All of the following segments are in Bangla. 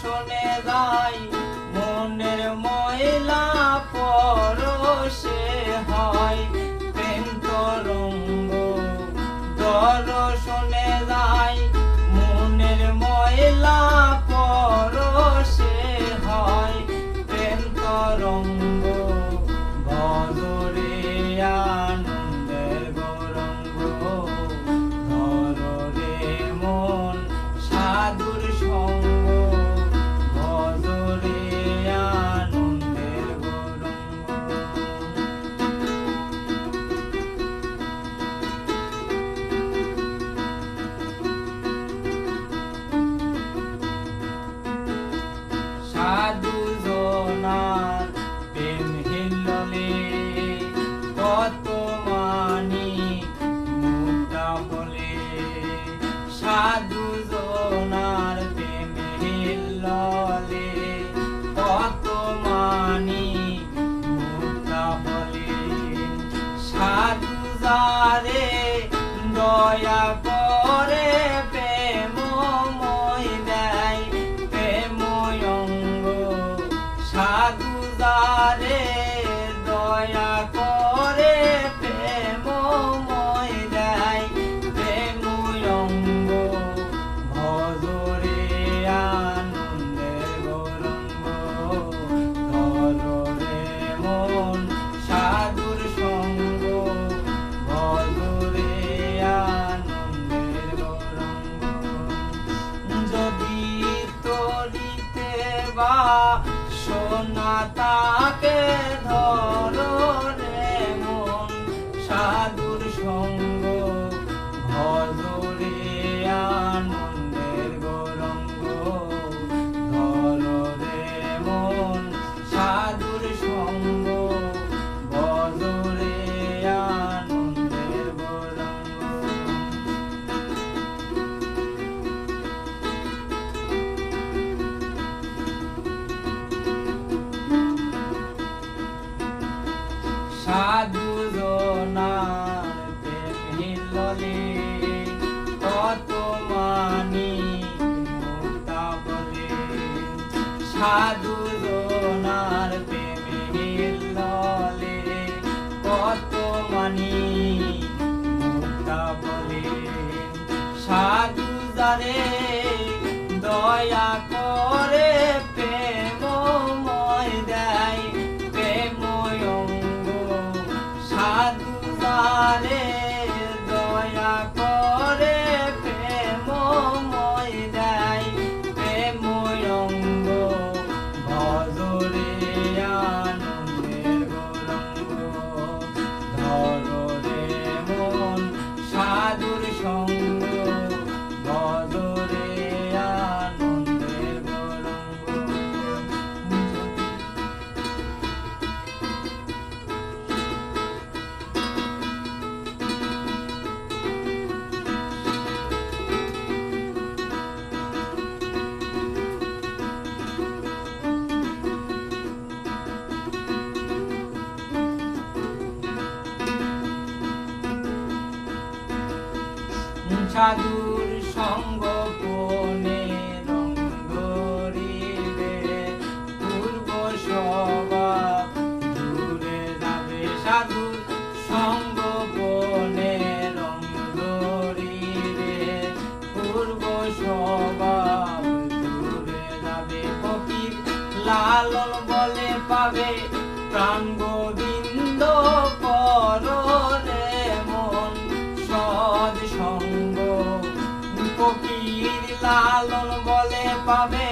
দর্শনে যাই মনের ময়লা পরশে হয় প্রেম তরঙ্গ। দর্শনে যাই মনের ময়লা পরশে হয় প্রেম তরঙ্গ। ভজরে আনন্দের গৌরঙ্গ, ধরে মন সাধুর সঙ্গ, ভজরে আনন্দের গৌরঙ্গ। সাধু জনার প্রেম হিল্লোলে কত মানিক মুক্তা বলে। সাধু জনার প্রেম হিল্লোলে কত মানিক মুক্তা বলে। সাধু যারে দয়া করে প্রেমময় দেয় প্রেময় অঙ্গ। সাধু যারে দয়া করে প্রেমময় দেয় প্রেময় অঙ্গ। ভজরে আনন্দের গৌরঙ্গ, ধরে মন সাধুর সঙ্গ, ভজরে আনন্দের গৌরঙ্গ। যদি তরিতে বা সোনা তাকে ধরে মন সাধুর সঙ্গ, ভজরে আনন্দের গৌরঙ্গ, ধরে মন সাধুর সঙ্গ, ভজরে আনন্দের গৌরঙ্গ। সাধু জনার প্রেম হিল্লোলে কত মানিক মুক্তা বলে। সাধু জনার প্রেম হিল্লোলে কত মানিক মুক্তা বলে। সাধু যারে দয়া করে প্রেমময় দেয় প্রেময় অঙ্গ। সাধু যারে দয়া করে প্রেমময় দেয় প্রেময় অঙ্গ। ভজরে আনন্দের গৌরঙ্গ, ধরে মন সাধুর সঙ্গ, ভজরে আনন্দের গৌরঙ্গ। সাধুর সঙ্গ বনে রঙ ধরিবে, পূর্ব স্বভাব দূরে যাবে। সাধুর সঙ্গ বনে রঙ ধরিবে, পূর্ব স্বভাব দূরে যাবে। ফকির লালন বলে পাবে প্রাণ গোবিন্দ পররে মন সদ সঙ্গ। ফকির লালন বলে পাবে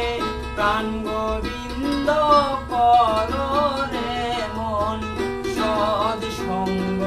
প্রাণ গোবিন্দ পররে মন সদ সঙ্গ।